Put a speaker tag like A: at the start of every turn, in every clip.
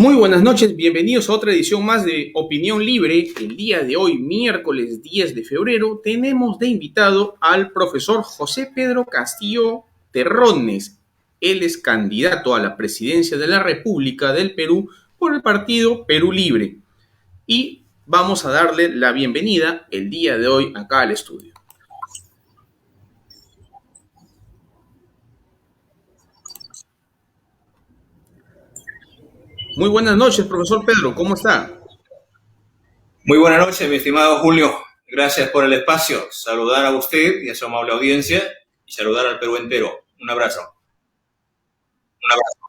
A: Muy buenas noches, bienvenidos a otra edición más de Opinión Libre. El día de hoy, miércoles 10 de febrero, tenemos de invitado al profesor José Pedro Castillo Terrones. Él es candidato a la presidencia de la República del Perú por el partido Perú Libre. Y vamos a darle la bienvenida el día de hoy acá al estudio. Muy buenas noches, profesor Pedro, ¿cómo está?
B: Muy buenas noches, mi estimado Julio. Gracias por el espacio. Saludar a usted y a su amable audiencia y saludar al Perú entero. Un abrazo. Un abrazo.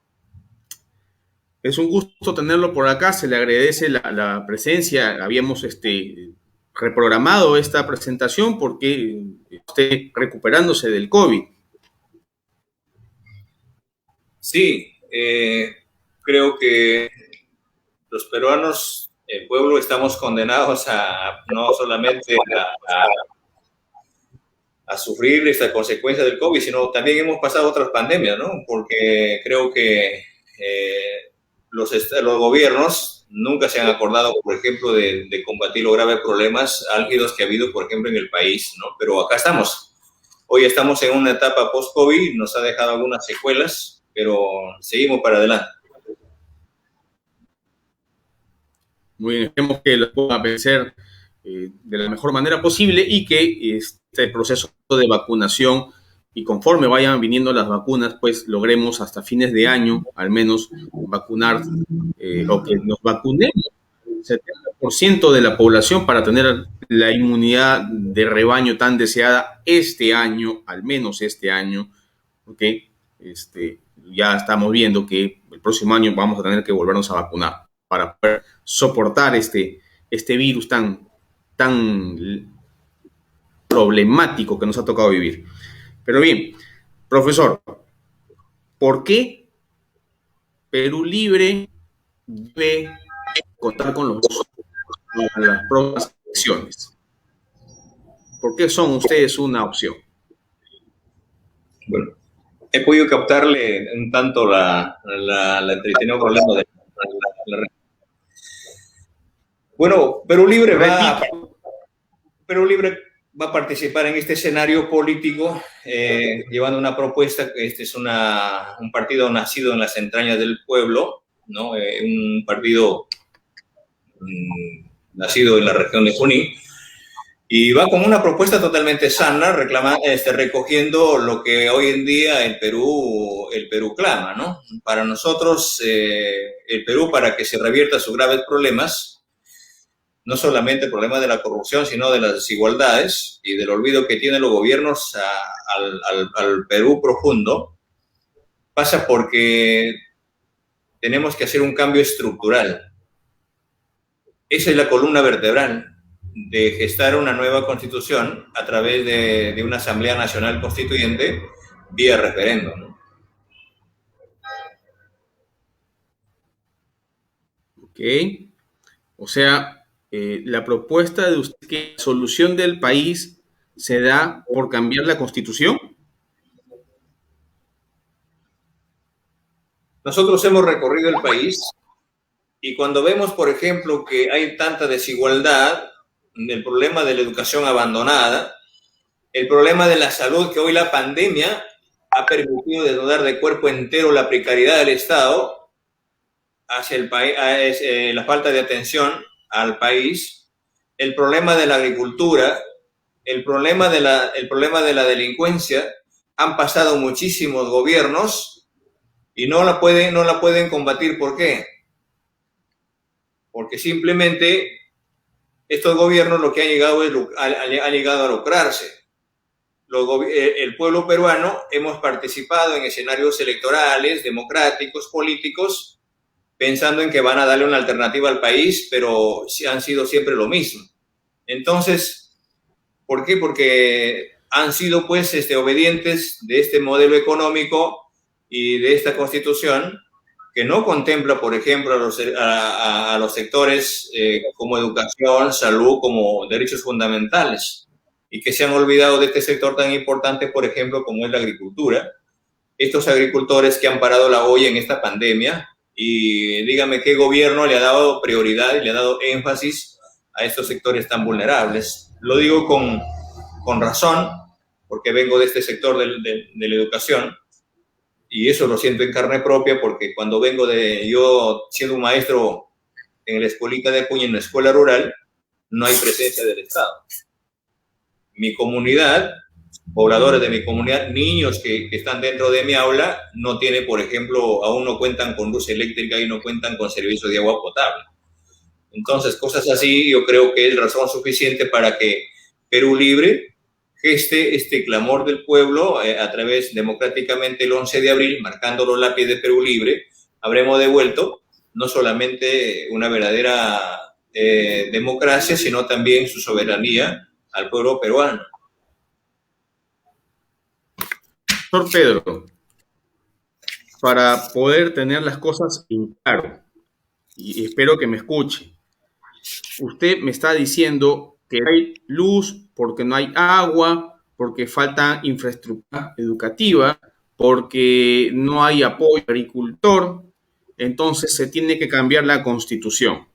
A: Es un gusto tenerlo por acá, se le agradece la presencia. Habíamos reprogramado esta presentación porque esté recuperándose del COVID.
B: Sí, creo que los peruanos, el pueblo, estamos condenados a no solamente a sufrir esta consecuencia del COVID, sino también hemos pasado otras pandemias, ¿no? Porque creo que los gobiernos nunca se han acordado, por ejemplo, de combatir los graves problemas álgidos que ha habido, por ejemplo, en el país, ¿no? Pero acá estamos. Hoy estamos en una etapa post-COVID, nos ha dejado algunas secuelas, pero seguimos para adelante.
A: Muy bien, esperemos que lo pueda vencer de la mejor manera posible y que este proceso de vacunación y conforme vayan viniendo las vacunas, pues logremos hasta fines de año al menos vacunar o que nos vacunemos el 70% de la población para tener la inmunidad de rebaño tan deseada este año, al menos este año, porque ya estamos viendo que el próximo año vamos a tener que volvernos a vacunar para poder soportar este virus tan problemático que nos ha tocado vivir. Pero bien, profesor, ¿por qué Perú Libre debe contar con las próximas elecciones? ¿Por qué son ustedes una opción?
B: Bueno, he podido captarle un tanto la entretenido problema de la. Bueno, Perú Libre va a participar en este escenario político llevando una propuesta. Este es un partido nacido en las entrañas del pueblo, ¿no? Un partido nacido en la región de Junín, y va con una propuesta totalmente sana, recogiendo lo que hoy en día el Perú clama, ¿no? Para nosotros, el Perú, para que se revierta sus graves problemas, no solamente el problema de la corrupción, sino de las desigualdades y del olvido que tienen los gobiernos al Perú profundo, pasa porque tenemos que hacer un cambio estructural. Esa es la columna vertebral de gestar una nueva constitución a través de una Asamblea Nacional Constituyente vía referéndum, ¿no?
A: Ok, o sea, la propuesta de usted que la solución del país se da por cambiar la constitución.
B: Nosotros hemos recorrido el país y cuando vemos, por ejemplo, que hay tanta desigualdad, el problema de la educación abandonada, el problema de la salud, que hoy la pandemia ha permitido desnudar de cuerpo entero la precariedad del Estado hacia el país, la falta de atención al país, el problema de la agricultura, el problema de la delincuencia. Han pasado muchísimos gobiernos y no la pueden combatir. ¿Por qué? Porque simplemente estos gobiernos lo que han llegado a lucrarse. El pueblo peruano hemos participado en escenarios electorales, democráticos, políticos, pensando en que van a darle una alternativa al país, pero han sido siempre lo mismo. Entonces, ¿por qué? Porque han sido pues obedientes de este modelo económico y de esta constitución que no contempla, por ejemplo, a los sectores como educación, salud, como derechos fundamentales, y que se han olvidado de este sector tan importante, por ejemplo, como es la agricultura. Estos agricultores que han parado la olla en esta pandemia Y dígame qué gobierno le ha dado prioridad y le ha dado énfasis a estos sectores tan vulnerables. Lo digo con razón, porque vengo de este sector de la educación, y eso lo siento en carne propia, porque cuando yo siendo un maestro en la escuelita de Puña, en la escuela rural, no hay presencia del Estado. Mi comunidad, pobladores de mi comunidad, niños que están dentro de mi aula, no tienen, por ejemplo, aún no cuentan con luz eléctrica y no cuentan con servicio de agua potable. Entonces, cosas así yo creo que es razón suficiente para que Perú Libre geste este clamor del pueblo a través democráticamente el 11 de abril, marcando los lápices de Perú Libre, habremos devuelto no solamente una verdadera democracia, sino también su soberanía al pueblo peruano.
A: Doctor Pedro, para poder tener las cosas en claro, y espero que me escuche, usted me está diciendo que hay luz porque no hay agua, porque falta infraestructura educativa, porque no hay apoyo al agricultor, entonces se tiene que cambiar la Constitución.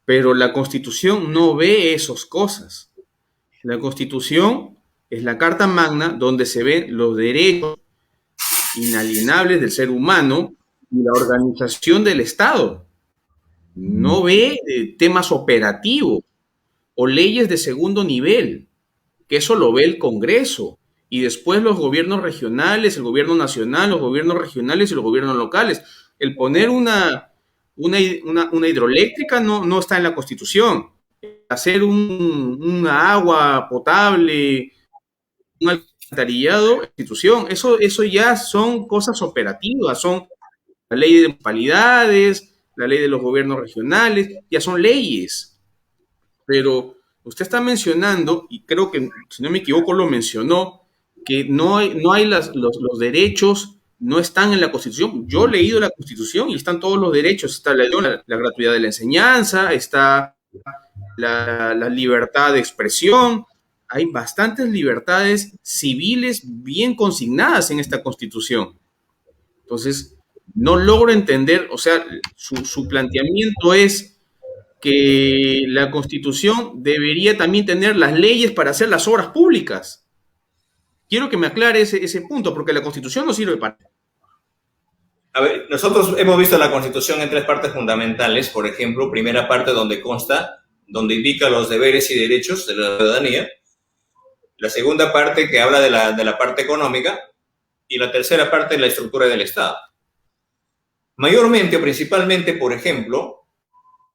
A: Pero la Constitución no ve esas cosas. La Constitución es la Carta Magna donde se ven los derechos inalienables del ser humano y la organización del Estado. No ve temas operativos o leyes de segundo nivel, que eso lo ve el Congreso. Y después los gobiernos regionales, el gobierno nacional, los gobiernos regionales y los gobiernos locales. El poner una hidroeléctrica no está en la Constitución. Hacer una agua potable, un alcantarillado, Constitución, eso ya son cosas operativas, son la ley de municipalidades, la ley de los gobiernos regionales, ya son leyes. Pero usted está mencionando, y creo que, si no me equivoco, lo mencionó, que no hay los derechos, no están en la Constitución. Yo he leído la Constitución y están todos los derechos. Está la gratuidad de la enseñanza, está la libertad de expresión. Hay bastantes libertades civiles bien consignadas en esta Constitución. Entonces, no logro entender, o sea, su planteamiento es que la Constitución debería también tener las leyes para hacer las obras públicas. Quiero que me aclare ese punto, porque la Constitución no sirve para...
B: A ver, nosotros hemos visto la Constitución en tres partes fundamentales. Por ejemplo, primera parte donde donde indica los deberes y derechos de la ciudadanía. La segunda parte que habla de la parte económica. Y la tercera parte de la estructura del Estado. Mayormente o principalmente, por ejemplo,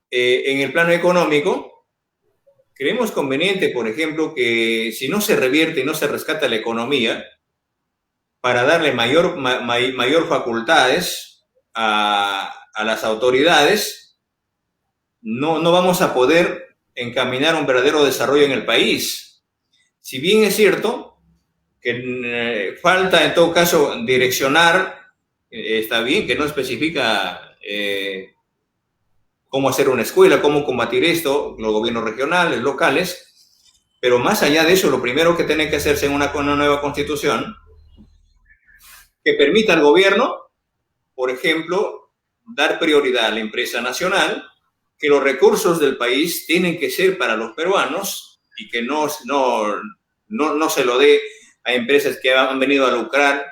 B: en el plano económico, creemos conveniente, por ejemplo, que si no se revierte y no se rescata la economía, para darle mayor facultades a las autoridades, no vamos a poder encaminar un verdadero desarrollo en el país. Si bien es cierto que falta en todo caso direccionar, está bien que no especifica cómo hacer una escuela, cómo combatir esto, los gobiernos regionales, locales, pero más allá de eso, lo primero que tiene que hacerse en una nueva constitución, que permita al gobierno, por ejemplo, dar prioridad a la empresa nacional, que los recursos del país tienen que ser para los peruanos y que no se lo dé a empresas que han venido a lucrar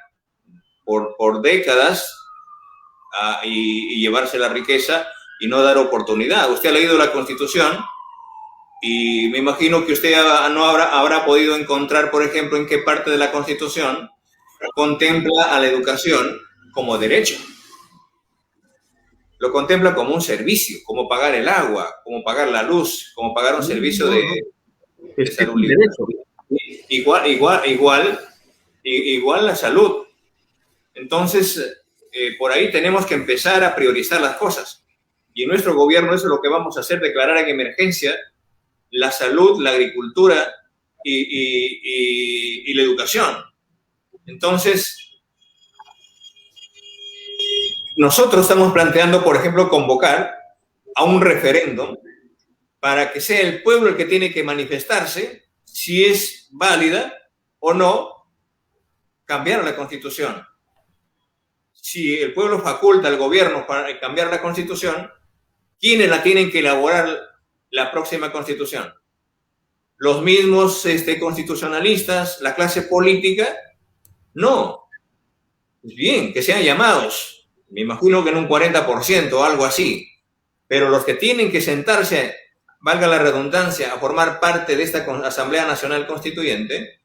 B: por décadas y llevarse la riqueza y no dar oportunidad. Usted ha leído la Constitución y me imagino que usted no habrá podido encontrar, por ejemplo, en qué parte de la Constitución contempla a la educación como derecho. Lo contempla como un servicio, como pagar el agua, como pagar la luz, como pagar un servicio de salud. Igual la salud. Entonces, por ahí tenemos que empezar a priorizar las cosas. Y en nuestro gobierno eso es lo que vamos a hacer, declarar en emergencia la salud, la agricultura y la educación. Entonces, nosotros estamos planteando, por ejemplo, convocar a un referéndum para que sea el pueblo el que tiene que manifestarse si es válida o no cambiar la Constitución. si el pueblo faculta al gobierno para cambiar la constitución, ¿quiénes la tienen que elaborar la próxima constitución? ¿Los mismos constitucionalistas, la clase política? No. Pues bien, que sean llamados. Me imagino que en un 40% o algo así. Pero los que tienen que sentarse, valga la redundancia, a formar parte de esta Asamblea Nacional Constituyente,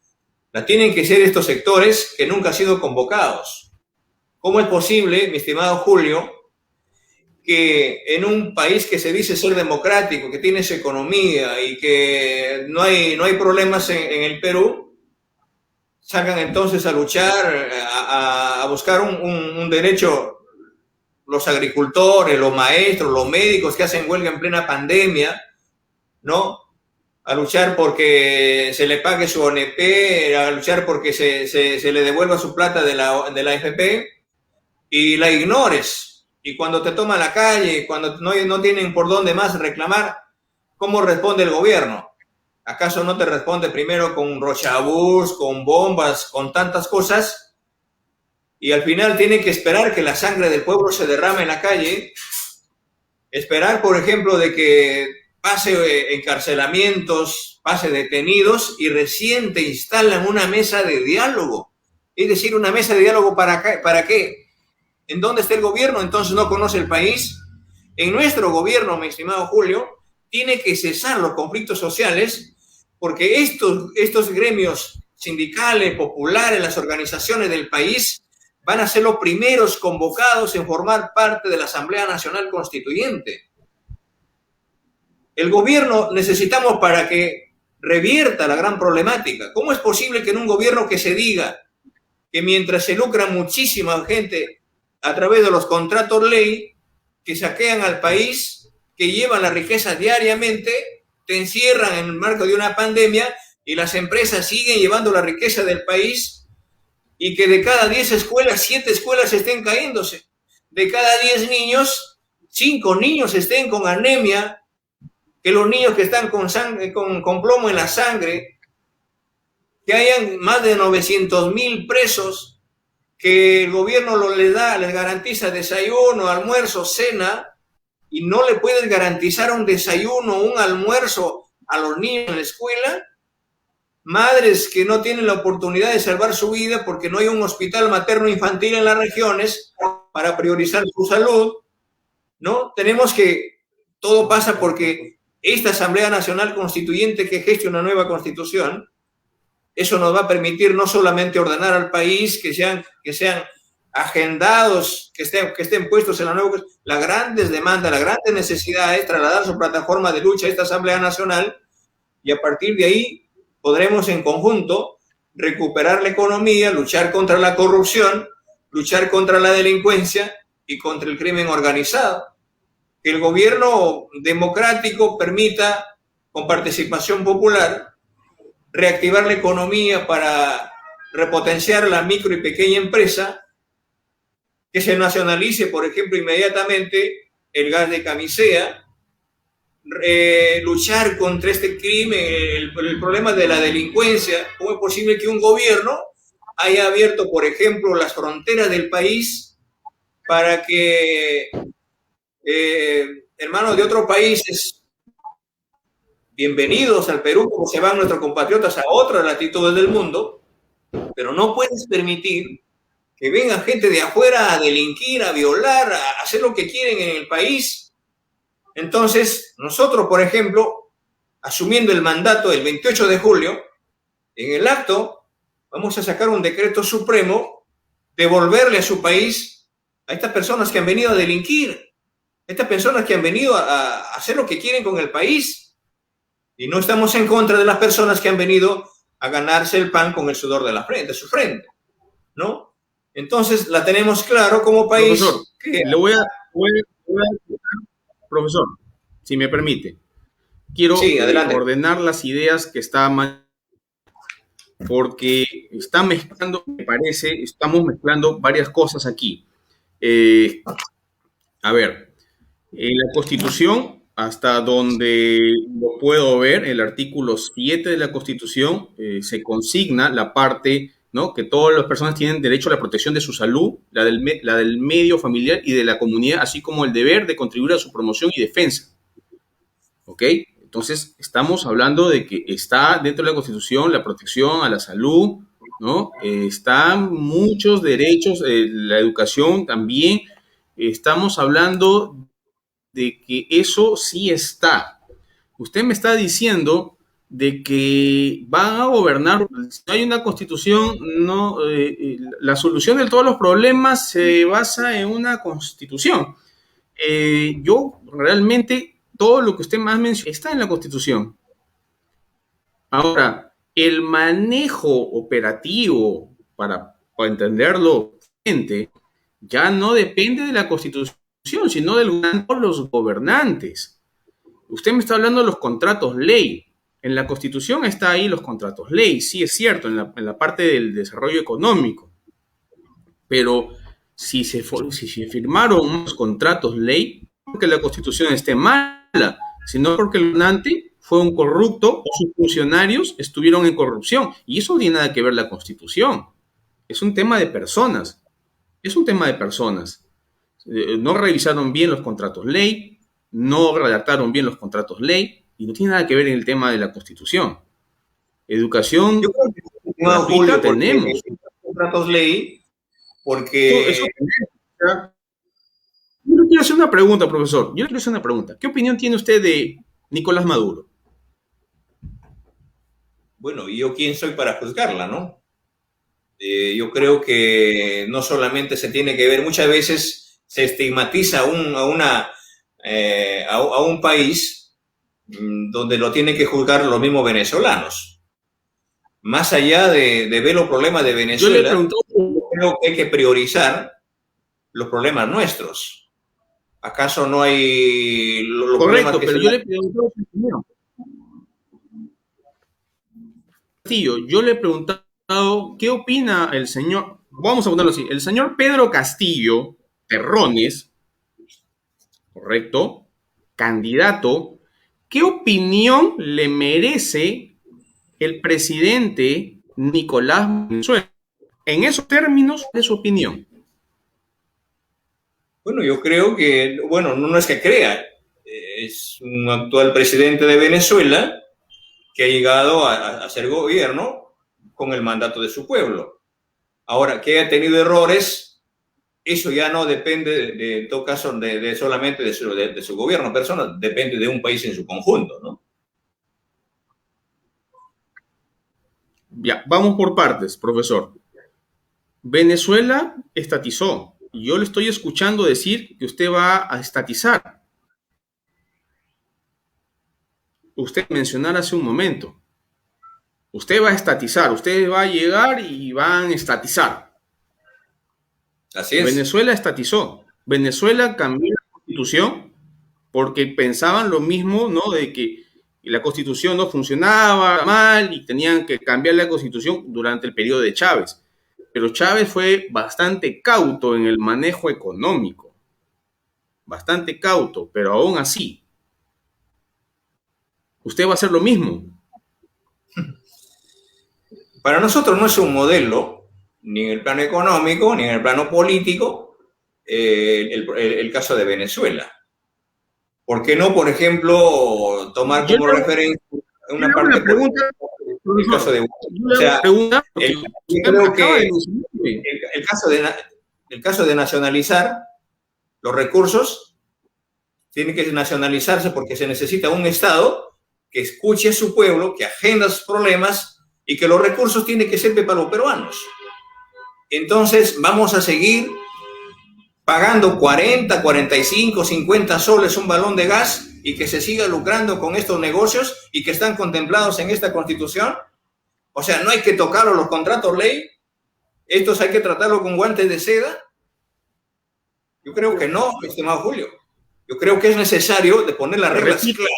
B: la tienen que ser estos sectores que nunca han sido convocados. ¿Cómo es posible, mi estimado Julio, que en un país que se dice ser democrático, que tiene su economía y que no hay problemas en el Perú, salgan entonces a luchar, a buscar un derecho, los agricultores, los maestros, los médicos que hacen huelga en plena pandemia, ¿no? A luchar porque se le pague su ONP, a luchar porque se le devuelva su plata de la AFP, y la ignores. Y cuando te toman la calle, cuando no tienen por dónde más reclamar, ¿cómo responde el gobierno? ¿Acaso no te responde primero con rochabús, con bombas, con tantas cosas? Y al final tiene que esperar que la sangre del pueblo se derrame en la calle, esperar, por ejemplo, de que pase encarcelamientos, pase detenidos y recién te instalan una mesa de diálogo. Es decir, una mesa de diálogo ¿para qué? ¿En dónde está el gobierno? Entonces no conoce el país. En nuestro gobierno, mi estimado Julio, tiene que cesar los conflictos sociales porque estos gremios sindicales, populares, las organizaciones del país van a ser los primeros convocados en formar parte de la Asamblea Nacional Constituyente. El gobierno necesitamos para que revierta la gran problemática. ¿Cómo es posible que en un gobierno que se diga que mientras se lucra muchísima gente a través de los contratos ley que saquean al país, que llevan la riqueza diariamente, te encierran en el marco de una pandemia y las empresas siguen llevando la riqueza del país y que de cada 10 escuelas, 7 escuelas estén cayéndose? De cada 10 niños, 5 niños estén con anemia, que los niños que están con plomo en la sangre, que hayan más de 900,000 presos, que el gobierno les garantiza desayuno, almuerzo, cena, y no le puedes garantizar un desayuno, un almuerzo a los niños en la escuela. Madres que no tienen la oportunidad de salvar su vida porque no hay un hospital materno infantil en las regiones para priorizar su salud, ¿no? Todo pasa porque esta Asamblea Nacional Constituyente que geste una nueva constitución, eso nos va a permitir no solamente ordenar al país, que sean agendados, que estén puestos en la nueva, las grandes demandas, las grandes necesidades, trasladar su plataforma de lucha a esta Asamblea Nacional, y a partir de ahí podremos en conjunto recuperar la economía, luchar contra la corrupción, luchar contra la delincuencia y contra el crimen organizado. Que el gobierno democrático permita, con participación popular, reactivar la economía para repotenciar la micro y pequeña empresa, que se nacionalice, por ejemplo, inmediatamente el gas de camisea, luchar contra este crimen, el problema de la delincuencia. ¿Cómo es posible que un gobierno haya abierto, por ejemplo, las fronteras del país para que hermanos de otros países, bienvenidos al Perú, como se van nuestros compatriotas a otras latitudes del mundo, pero no puedes permitir que venga gente de afuera a delinquir, a violar, a hacer lo que quieren en el país? Entonces, nosotros, por ejemplo, asumiendo el mandato del 28 de julio, en el acto vamos a sacar un decreto supremo, devolverle a su país a estas personas que han venido a delinquir, estas personas que han venido a hacer lo que quieren con el país. Y no estamos en contra de las personas que han venido a ganarse el pan con el sudor de su frente, ¿no? Entonces, la tenemos claro como país.
A: Profesor, profesor, si me permite, quiero ordenar las ideas que está porque está mezclando, me parece, estamos mezclando varias cosas aquí. A ver, en la Constitución, hasta donde lo puedo ver, el artículo 7 de la Constitución se consigna la parte ¿no? Que todas las personas tienen derecho a la protección de su salud, la del medio familiar y de la comunidad, así como el deber de contribuir a su promoción y defensa. ¿Ok? Entonces, estamos hablando de que está dentro de la Constitución la protección a la salud, ¿no? Están muchos derechos, la educación también. Estamos hablando de que eso sí está. Usted me está diciendo de que van a gobernar, si no hay una constitución, no, la solución de todos los problemas se basa en una constitución. Yo realmente, todo lo que usted más menciona está en la constitución. Ahora, el manejo operativo, para entenderlo, ya no depende de la constitución, sino de los gobernantes. Usted me está hablando de los contratos ley. En la Constitución está ahí los contratos ley, sí es cierto, en la parte del desarrollo económico. Pero si se firmaron los contratos ley, no porque la Constitución esté mala, sino porque el gobernante fue un corrupto o sus funcionarios estuvieron en corrupción. Y eso no tiene nada que ver la Constitución. Es un tema de personas. Es un tema de personas. No revisaron bien los contratos ley, no redactaron bien los contratos ley y no tiene nada que ver en el tema de la Constitución. Educación
B: Yo creo que
A: gratuita
B: Julio,
A: tenemos.
B: contratos ley,
A: Eso
B: porque
A: tenemos. Yo le quiero hacer una pregunta, profesor. Yo le quiero hacer una pregunta. ¿Qué opinión tiene usted de Nicolás Maduro?
B: bueno, ¿y yo quién soy para juzgarla, no? Yo creo que no solamente se tiene que ver, muchas veces se estigmatiza a un país donde lo tienen que juzgar los mismos venezolanos. Más allá de ver los problemas de
A: Yo le
B: Venezuela,
A: pregunto.
B: creo que hay que priorizar los problemas nuestros. ¿Acaso no hay los problemas
A: Correcto,
B: que
A: pero
B: se
A: yo le pregunto su opinión. Castillo, yo le he preguntado qué opina el señor, vamos a ponerlo así, el señor Pedro Castillo Terrones, correcto, candidato, ¿qué opinión le merece el presidente Nicolás Venezuela? En esos términos, de su opinión.
B: Bueno, yo creo que, bueno, no es que crea, es un actual presidente de Venezuela que ha llegado a ser gobierno con el mandato de su pueblo. Ahora, que haya tenido errores, eso ya no depende, en todo caso, solamente de su gobierno personal, depende de un país en su conjunto, ¿no?
A: Ya, vamos por partes, profesor. Venezuela estatizó. Y yo le estoy escuchando decir que usted va a estatizar. Usted mencionar hace un momento. Usted va a estatizar, usted va a llegar y van a estatizar.
B: Así es.
A: Venezuela estatizó. Venezuela cambió la constitución porque pensaban lo mismo, ¿no? De que la constitución no funcionaba mal y tenían que cambiar la constitución durante el periodo de Chávez. Pero Chávez fue bastante cauto en el manejo económico. Bastante cauto, pero aún así, usted va a hacer lo mismo.
B: Para nosotros no es un modelo, ni en el plano económico, ni en el plano político, el caso de Venezuela. ¿Por qué no, por ejemplo, tomar como referencia una parte
A: pregunta,
B: el caso de
A: o sea,
B: creo que el caso de nacionalizar los recursos tiene que nacionalizarse porque se necesita un Estado que escuche a su pueblo, que agenda sus problemas y que los recursos tienen que ser para los peruanos. Entonces vamos a seguir pagando 40, 45, 50 soles un balón de gas y que se siga lucrando con estos negocios y que están contemplados en esta Constitución. O sea, no hay que tocarlos los contratos ley, estos hay que tratarlos con guantes de seda. Yo creo que no, estimado Julio. Yo creo que es necesario de poner las reglas claras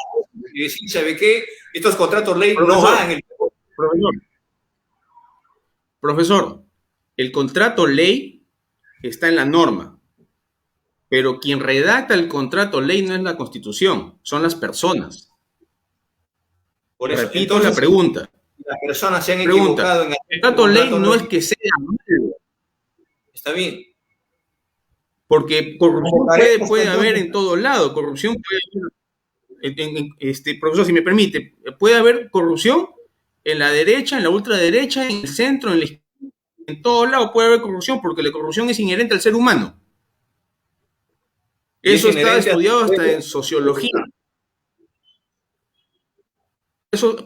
B: y decir, ¿sabe qué? Estos contratos ley no van en el...
A: Profesor, el contrato ley está en la norma, pero quien redacta el contrato ley no es la Constitución, son las personas.
B: Por eso,
A: Repito
B: entonces,
A: la pregunta.
B: las personas se han
A: Pregunta,
B: equivocado en
A: el
B: hacer
A: contrato ley
B: contratos
A: no es
B: ley.
A: que sea malo,
B: Está bien.
A: porque corrupción
B: Convocaremos
A: puede haber
B: entonces.
A: en todo lado, corrupción puede haber, profesor, si me permite, puede haber corrupción en la derecha, en la ultraderecha, en el centro, en la izquierda, en todos lados puede haber corrupción, porque la corrupción es inherente al ser humano.
B: Y es
A: Eso está
B: inherente a
A: estudiado
B: su
A: hasta en
B: juego.
A: sociología.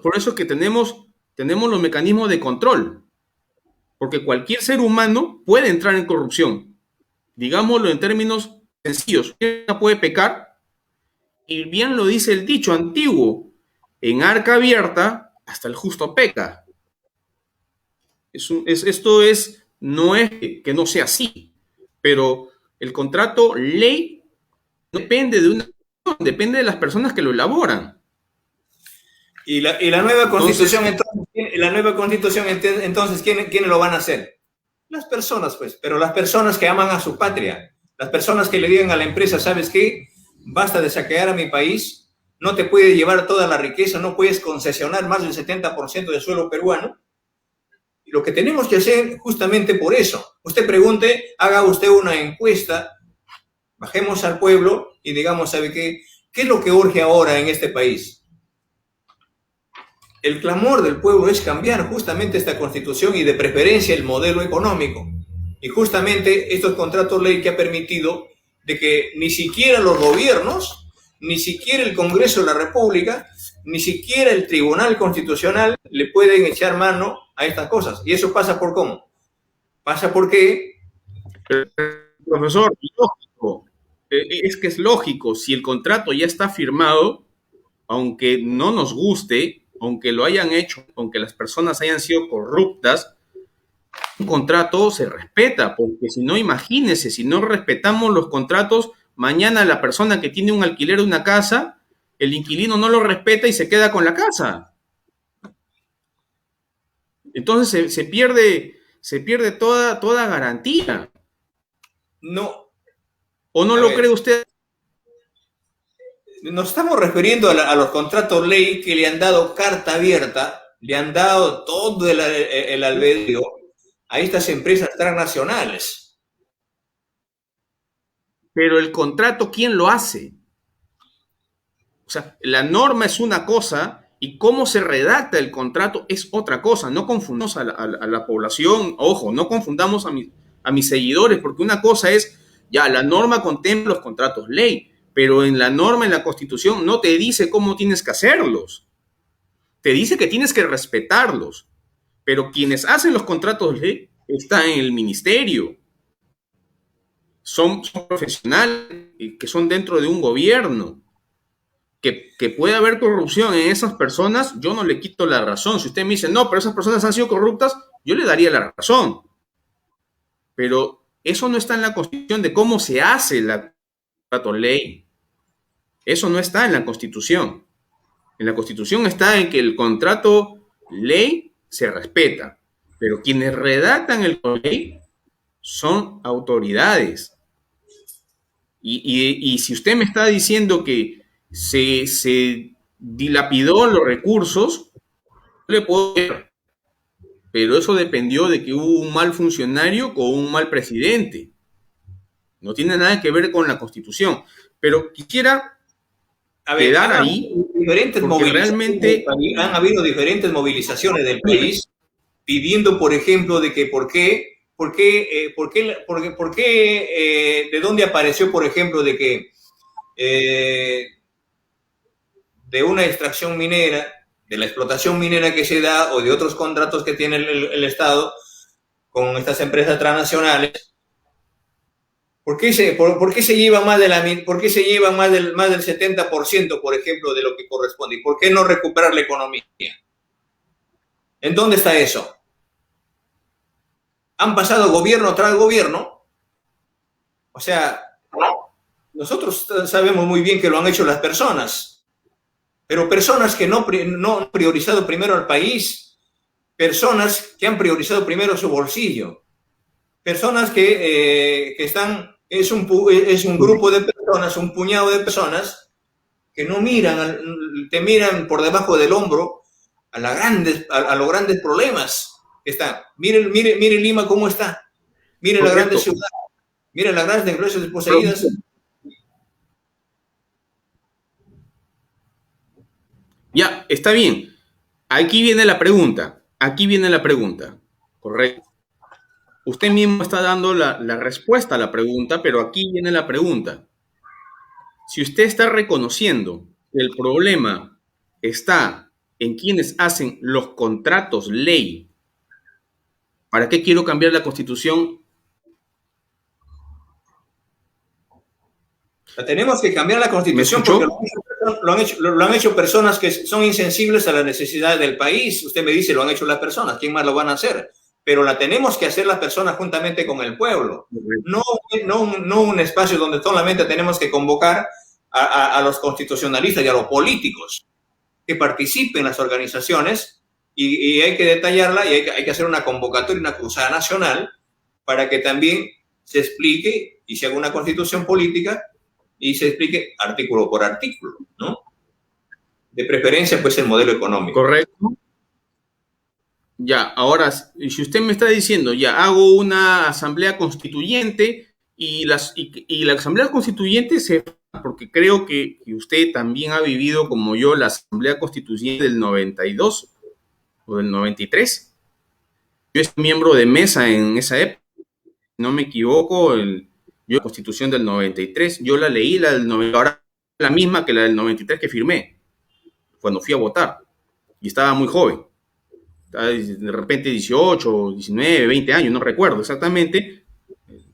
A: Por eso es que tenemos los mecanismos de control, porque cualquier ser humano puede entrar en corrupción. Digámoslo en términos sencillos, cualquiera puede pecar, y bien lo dice el dicho antiguo, en arca abierta hasta el justo peca. No es que no sea así, pero el contrato ley no depende de una, depende de las personas que lo elaboran.
B: Y la nueva
A: Entonces,
B: constitución, entonces, ¿quiénes lo van a hacer? Las personas, pues, pero las personas que aman a su patria, las personas que le digan a la empresa, ¿sabes qué? Basta de saquear a mi país, no te puede llevar toda la riqueza, no puedes concesionar más del 70% del suelo peruano. Y lo que tenemos que hacer justamente por eso, usted pregunte, haga usted una encuesta, bajemos al pueblo y digamos, ¿sabe qué? ¿Qué es lo que urge ahora en este país? El clamor del pueblo es cambiar justamente esta constitución y de preferencia el modelo económico. Y justamente estos contratos ley que ha permitido de que ni siquiera los gobiernos, ni siquiera el Congreso de la República, ni siquiera el Tribunal Constitucional le pueden echar mano a estas cosas. ¿Y eso pasa por cómo? Pasa porque...
A: profesor, lógico, es que es lógico, si el contrato ya está firmado, aunque no nos guste, aunque lo hayan hecho, aunque las personas hayan sido corruptas, un contrato se respeta, porque si no, imagínese, si no respetamos los contratos, mañana la persona que tiene un alquiler de una casa, el inquilino no lo respeta y se queda con la casa. Entonces se pierde toda garantía.
B: No,
A: ¿O no
B: a
A: lo cree
B: ver,
A: usted?
B: nos estamos refiriendo a los contratos ley que le han dado carta abierta, le han dado todo el albedrío a estas empresas transnacionales.
A: Pero el contrato, ¿quién lo hace? O sea, la norma es una cosa y cómo se redacta el contrato es otra cosa. No confundamos a la población, ojo, no confundamos a mis seguidores, porque una cosa es, ya, la norma contempla los contratos ley, pero en la norma, en la Constitución, no te dice cómo tienes que hacerlos. Te dice que tienes que respetarlos, pero quienes hacen los contratos ley están en el ministerio. Son profesionales que son dentro de un gobierno. Que puede haber corrupción en esas personas, yo no le quito la razón. Si usted me dice, no, pero esas personas han sido corruptas, yo le daría la razón. Pero eso no está en la Constitución de cómo se hace la ley. Eso no está en la Constitución. En la Constitución está en que el contrato ley se respeta, pero quienes redactan el ley son autoridades. Y si usted me está diciendo que se dilapidó los recursos, le puedo ver, pero eso dependió de que hubo un mal funcionario o un mal presidente. No tiene nada que ver con la Constitución. Pero quisiera
B: A ver,
A: quedar ahí porque realmente
B: han habido diferentes movilizaciones del país pidiendo, por ejemplo, de que de dónde apareció, por ejemplo, de que de una extracción minera, de la explotación minera que se da o de otros contratos que tiene el Estado con estas empresas transnacionales. ¿Por qué se lleva más del 70%, por ejemplo, de lo que corresponde? ¿Y por qué no recuperar la economía? ¿En dónde está eso? Han pasado gobierno tras gobierno. O sea, nosotros sabemos muy bien que lo han hecho las personas, pero personas que no han priorizado primero al país, personas que han priorizado primero su bolsillo, personas que están, es un grupo de personas, un puñado de personas que no miran, te miran por debajo del hombro a los grandes problemas que están. Mire Lima cómo está. Mire las grandes ciudades. Mire las grandes iglesias desposeídas.
A: Ya, está bien. Aquí viene la pregunta. Aquí viene la pregunta. Correcto. Usted mismo está dando la respuesta a la pregunta, pero aquí viene la pregunta. Si usted está reconociendo que el problema está en quienes hacen los contratos ley, ¿para qué quiero cambiar la Constitución?
B: Tenemos que cambiar la Constitución porque lo han hecho personas que son insensibles a las necesidades del país. Usted me dice, lo han hecho las personas. ¿Quién más lo van a hacer? Pero la tenemos que hacer las personas juntamente con el pueblo. No un espacio donde solamente tenemos que convocar a los constitucionalistas y a los políticos que participen en las organizaciones y hay que detallarla y hay que hacer una convocatoria, una cruzada nacional para que también se explique y se haga una constitución política y se explique artículo por artículo, ¿no? De preferencia, pues, el modelo económico.
A: Correcto. Ya, ahora, si usted me está diciendo, ya hago una asamblea constituyente y la asamblea constituyente se... porque creo que usted también ha vivido, como yo, la asamblea constituyente del 92 o del 93. Yo soy miembro de mesa en esa época, no me equivoco, yo la constitución del 93, yo la leí, la del 90, ahora la misma que la del 93 que firmé, cuando fui a votar, y estaba muy joven. De repente 18, 19, 20 años, no recuerdo exactamente,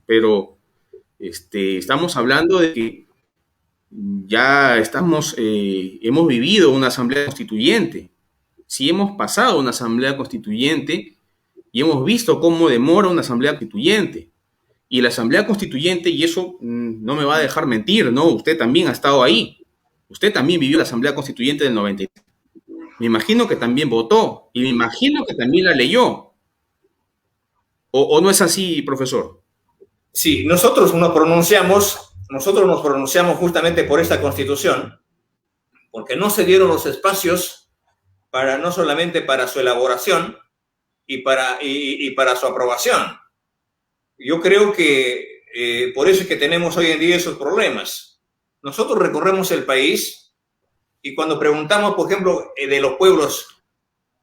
A: pero estamos hablando de que ya hemos vivido una asamblea constituyente. Si hemos pasado una asamblea constituyente y hemos visto cómo demora una asamblea constituyente. Y la asamblea constituyente, y eso no me va a dejar mentir, ¿no? Usted también ha estado ahí. Usted también vivió la asamblea constituyente del 93. Me imagino que también votó y me imagino que también la leyó. ¿O no es así, profesor?
B: Sí, nosotros nos pronunciamos justamente por esta Constitución, porque no se dieron los espacios para no solamente para su elaboración y para su aprobación. Yo creo que por eso es que tenemos hoy en día esos problemas. Nosotros recorremos el país y cuando preguntamos, por ejemplo, de los pueblos,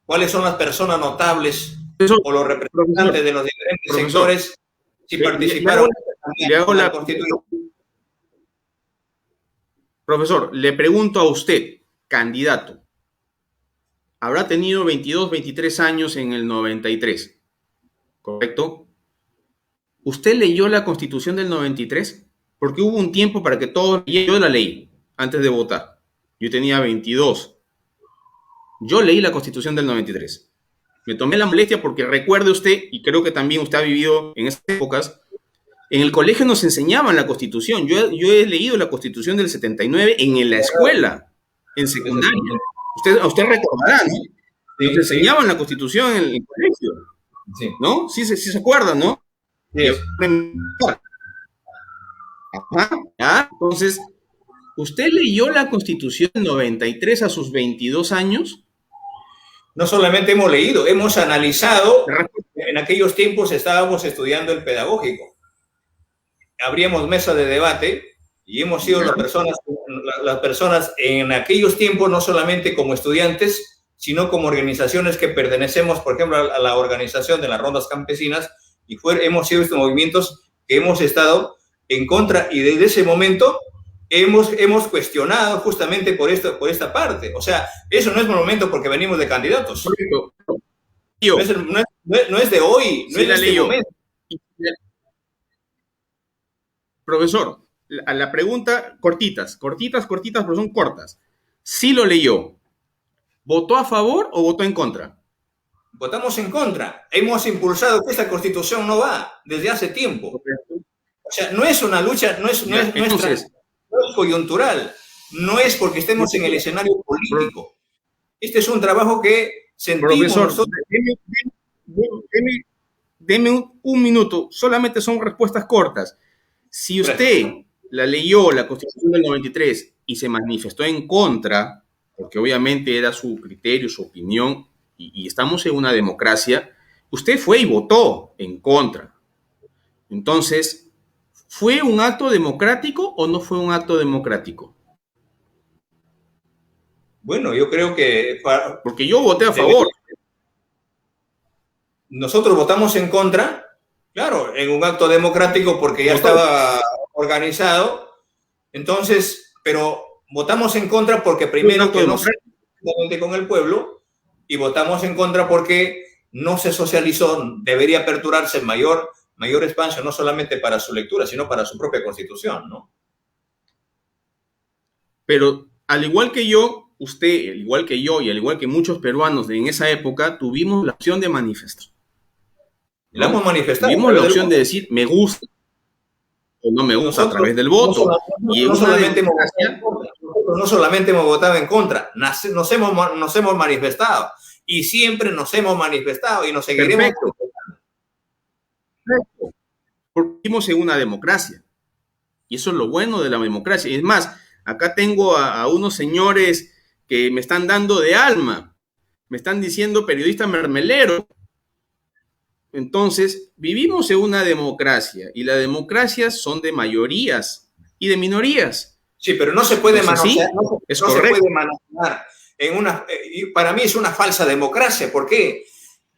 B: cuáles son las personas notables o los representantes de los diferentes sectores, si participaron en la Constitución.
A: Profesor, le pregunto a usted, candidato, habrá tenido 22, 23 años en el 93, ¿correcto? ¿Usted leyó la Constitución del 93? Porque hubo un tiempo para que todos leyeran. Yo la leí antes de votar. Yo tenía 22. Yo leí la Constitución del 93. Me tomé la molestia porque recuerde usted, y creo que también usted ha vivido en esas épocas, en el colegio nos enseñaban la Constitución. Yo he leído la Constitución del 79 en la escuela, en secundaria. Usted recordará, ¿no? Nos enseñaban la Constitución en el colegio. Sí. ¿No? Sí se acuerdan, ¿no? Sí. Ajá. Entonces, ¿usted leyó la Constitución del 93 a sus 22 años?
B: No solamente hemos leído, hemos analizado. En aquellos tiempos estábamos estudiando el pedagógico. Abríamos mesas de debate y hemos sido las personas en aquellos tiempos, no solamente como estudiantes, sino como organizaciones que pertenecemos, por ejemplo, a la organización de las rondas campesinas, y hemos sido estos movimientos que hemos estado en contra, y desde ese momento hemos cuestionado justamente por esta parte. O sea, eso no es momento porque venimos de candidatos. No es de hoy, no es de este momento.
A: Profesor, a la pregunta, cortitas, pero son cortas. ¿Sí lo leyó? ¿Votó a favor o votó en contra?
B: Votamos en contra. Hemos impulsado que esta Constitución no va desde hace tiempo. O sea, no es una lucha, no es coyuntural, no es porque estemos en el escenario político. Este es un trabajo que sentimos.
A: Profesor, deme un minuto, solamente son respuestas cortas. Si usted la leyó, la Constitución del 93, y se manifestó en contra, porque obviamente era su criterio, su opinión, y estamos en una democracia, usted fue y votó en contra. Entonces, ¿fue un acto democrático o no fue un acto democrático?
B: Bueno, yo creo que
A: Porque yo voté a
B: debería,
A: favor.
B: nosotros votamos en contra, claro, en un acto democrático porque ya
A: Votó.
B: estaba organizado, entonces, pero votamos en contra porque
A: Fue un
B: primero
A: acto
B: que no se
A: democrático.
B: con el pueblo y votamos en contra porque no se socializó, debería aperturarse mayor espacio, no solamente para su lectura, sino para su propia constitución, ¿no?
A: Pero al igual que yo, usted, al igual que yo y al igual que muchos peruanos en esa época, tuvimos la opción de manifestar,
B: La hemos
A: ¿no?
B: manifestado a
A: Tuvimos la
B: través del
A: opción de
B: voto.
A: decir me gusta o no me gusta a
B: Nosotros
A: través del
B: no,
A: voto. Y en
B: no
A: una
B: solamente hemos votado en
A: democracia,
B: contra, nosotros no solamente hemos votado en contra, nos hemos manifestado y siempre nos hemos manifestado y nos seguiremos
A: perfecto, perfecto, porque vivimos en una democracia. Y eso es lo bueno de la democracia. Y es más, acá tengo a unos señores que me están dando de alma, me están diciendo periodista mermelero. Entonces, vivimos en una democracia y las democracias son de mayorías y de minorías.
B: Sí, pero no se
A: ¿No
B: puede
A: es
B: manosear,
A: así? Es
B: no se
A: correcto.
B: puede manosear en una, y para mí es una falsa democracia. ¿Por qué?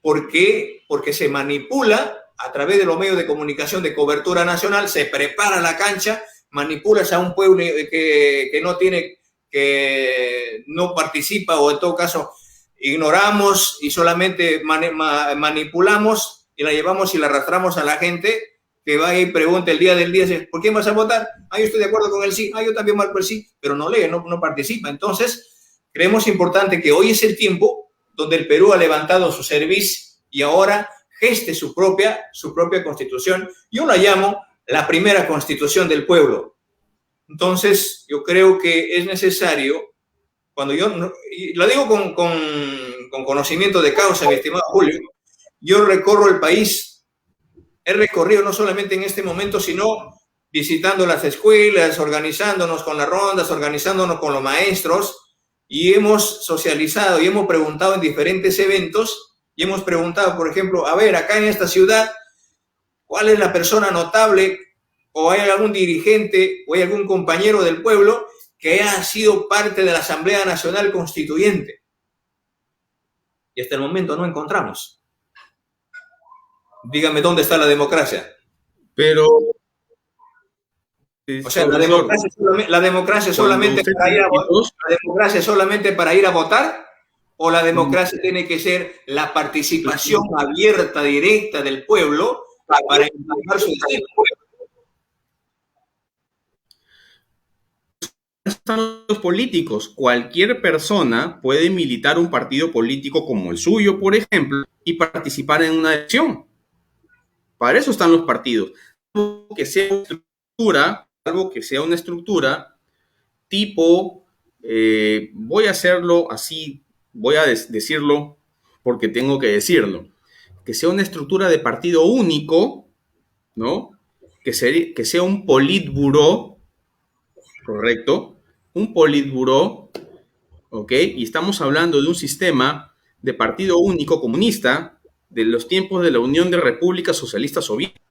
B: Porque se manipula a través de los medios de comunicación de cobertura nacional, se prepara la cancha, manipulas a un pueblo que no tiene, que no participa o en todo caso ignoramos y solamente manipulamos y la llevamos y la arrastramos a la gente que va y pregunta el día del día, ¿por quién vas a votar? Ah, yo estoy de acuerdo con el sí, ah, yo también marco el sí, pero no lee, no participa. Entonces, creemos importante que hoy es el tiempo donde el Perú ha levantado su servicio y ahora geste su propia constitución. Yo la llamo la primera constitución del pueblo. Entonces, yo creo que es necesario, cuando yo, y lo digo con conocimiento de causa, mi estimado Julio, yo recorro el país, he recorrido no solamente en este momento, sino visitando las escuelas, organizándonos con las rondas, organizándonos con los maestros, y hemos socializado y hemos preguntado en diferentes eventos, y hemos preguntado, por ejemplo, a ver, acá en esta ciudad, ¿cuál es la persona notable o hay algún dirigente o hay algún compañero del pueblo que ha sido parte de la Asamblea Nacional Constituyente? Y hasta el momento no encontramos. Dígame dónde está la democracia.
A: Pero,
B: O sea,
A: profesor,
B: la democracia
A: cuando
B: solamente
A: usted
B: para ir
A: tiene
B: a votar,
A: hijos,
B: la democracia solamente para ir a votar, o la democracia tiene que ser la participación abierta, directa del pueblo para impulsar su destino.
A: están los políticos. Cualquier persona puede militar un partido político como el suyo, por ejemplo, y participar en una elección. Para eso están los partidos. Algo que sea una estructura tipo, voy a hacerlo así, voy a decirlo porque tengo que decirlo, que sea una estructura de partido único, ¿no? Que sea un politburó, correcto, un politburó, ¿ok? Y estamos hablando de un sistema de partido único comunista de los tiempos de la Unión de Repúblicas Socialistas Soviéticas.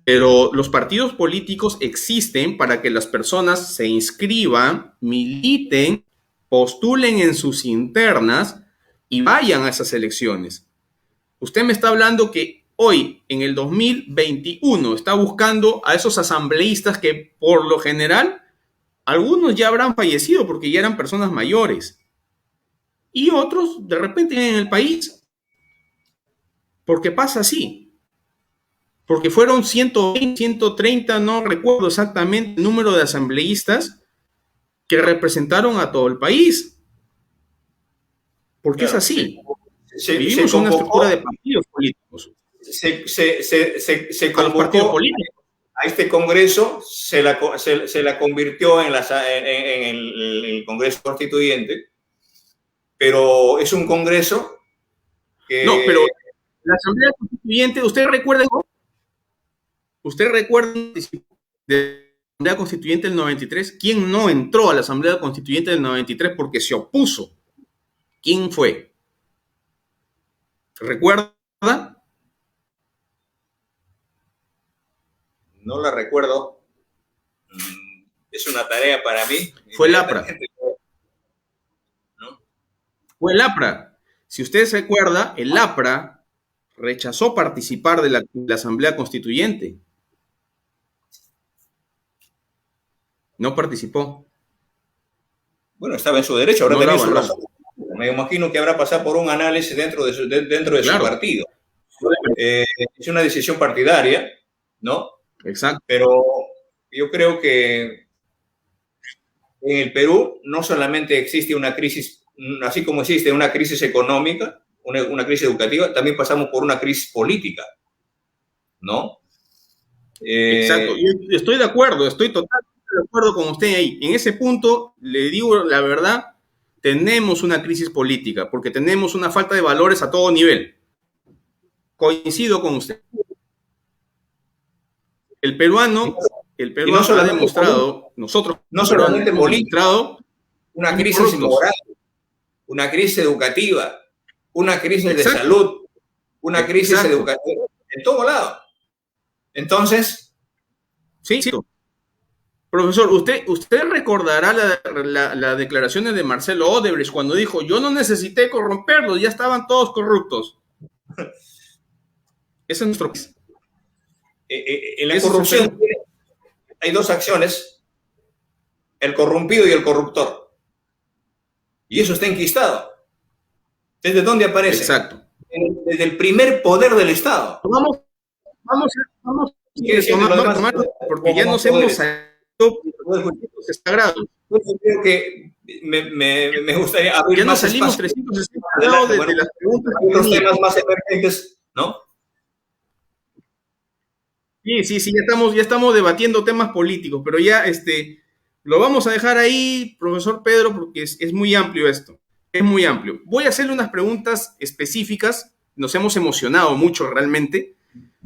A: Pero los partidos políticos existen para que las personas se inscriban, militen, postulen en sus internas y vayan a esas elecciones. Usted me está hablando que hoy, en el 2021, está buscando a esos asambleístas que por lo general algunos ya habrán fallecido porque ya eran personas mayores y otros de repente en el país, porque pasa así. Porque fueron 120, 130, no recuerdo exactamente el número de asambleístas que representaron a todo el país. Porque es
B: Claro,
A: así.
B: se
A: Vivimos en una estructura de
B: convocó,
A: partidos políticos.
B: se
A: A los partidos
B: convocó
A: políticos.
B: a este Congreso, se la convirtió en el Congreso Constituyente, pero es un Congreso
A: No, pero
B: que
A: la Asamblea Constituyente, ¿usted recuerda de Asamblea Constituyente del 93, ¿quién no entró a la Asamblea Constituyente del 93 porque se opuso? ¿Quién fue? ¿Recuerda?
B: No la recuerdo. Es una tarea para mí.
A: Fue el APRA.
B: ¿No?
A: Fue el APRA. Si usted se acuerda, el APRA rechazó participar de la Asamblea Constituyente. No participó.
B: Bueno, estaba en su derecho, ahora
A: No
B: tenía
A: daba,
B: su
A: no.
B: razón. Me imagino que habrá pasado por un análisis dentro de su
A: Claro.
B: partido. Es una decisión partidaria, ¿no?
A: Exacto.
B: Pero yo creo que en el Perú no solamente existe una crisis, así como existe una crisis económica, una crisis educativa, también pasamos por una crisis política, ¿no?
A: Exacto. Yo estoy de acuerdo, estoy totalmente de acuerdo con usted ahí. En ese punto, le digo la verdad, tenemos una crisis política, porque tenemos una falta de valores a todo nivel. Coincido con usted. El peruano
B: y no
A: ha demostrado, nosotros
B: no solamente
A: hemos
B: política,
A: demostrado
B: una crisis
A: corruptos.
B: moral, una crisis educativa, una crisis de salud, una crisis educativa, en todo lado. Entonces...
A: Sí, sí. Profesor, usted recordará las declaraciones de Marcelo Odebrecht cuando dijo, yo no necesité corromperlos, ya estaban todos corruptos. Ese es nuestro país.
B: En la corrupción hay dos acciones, el corrompido y el corruptor. Y eso está enquistado. ¿Desde dónde aparece?
A: Exacto.
B: Desde el primer poder del Estado.
A: Vamos porque ya nos hemos salido sagrados.
B: Yo creo que me gustaría abrir
A: ya
B: más
A: nos salimos
B: espacio.
A: 360 grados de las preguntas.
B: Hay otros temas más emergentes, ¿no?
A: Sí, ya estamos debatiendo temas políticos, pero ya lo vamos a dejar ahí, profesor Pedro, porque es muy amplio esto. Es muy amplio. Voy a hacerle unas preguntas específicas. Nos hemos emocionado mucho realmente,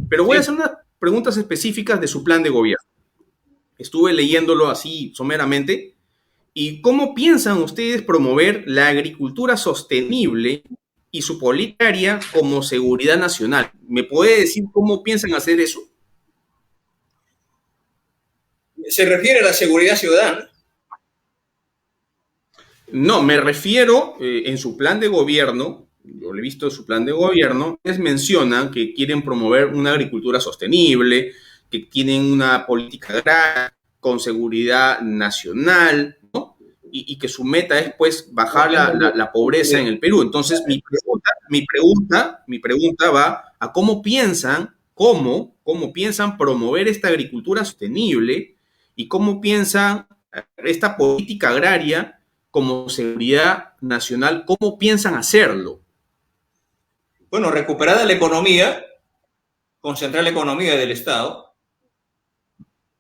A: pero voy a hacer unas preguntas específicas de su plan de gobierno. Estuve leyéndolo así someramente. ¿Y cómo piensan ustedes promover la agricultura sostenible y su política como seguridad nacional? ¿Me puede decir cómo piensan hacer eso?
B: ¿Se refiere a la seguridad ciudadana?
A: No, me refiero en su plan de gobierno, yo lo he visto en su plan de gobierno, les mencionan que quieren promover una agricultura sostenible, que tienen una política agraria con seguridad nacional, ¿no? Y que su meta es, pues, bajar la pobreza en el Perú. Entonces, mi pregunta va a cómo piensan promover esta agricultura sostenible y cómo piensan esta política agraria como seguridad nacional, ¿cómo piensan hacerlo?
B: Bueno, recuperada la economía, concentrar la economía del Estado,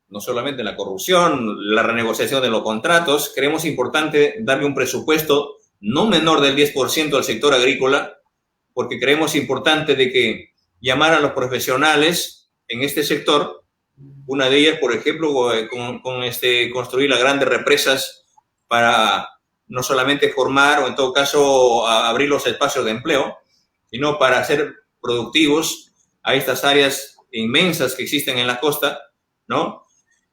B: no solamente la corrupción, la renegociación de los contratos, creemos importante darle un presupuesto no menor del 10% al sector agrícola, porque creemos importante de que llamar a los profesionales en este sector, una de ellas, por ejemplo, construir las grandes represas para no solamente formar o en todo caso abrir los espacios de empleo, sino para hacer productivos a estas áreas inmensas que existen en la costa, ¿no?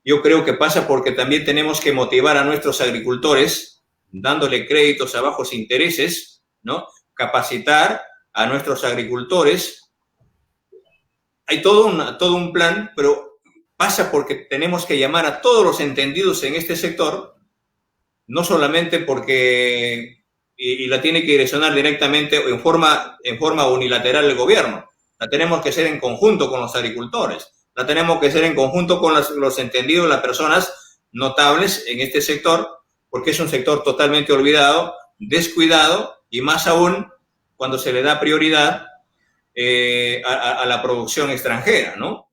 B: Yo creo que pasa porque también tenemos que motivar a nuestros agricultores, dándole créditos a bajos intereses, ¿no? Capacitar a nuestros agricultores. Hay todo un plan, pero pasa porque tenemos que llamar a todos los entendidos en este sector, no solamente porque, y la tiene que direccionar directamente o en forma unilateral el gobierno, la tenemos que hacer en conjunto con los agricultores, la tenemos que hacer en conjunto con los entendidos, las personas notables en este sector, porque es un sector totalmente olvidado, descuidado, y más aún cuando se le da prioridad a la producción extranjera, ¿no?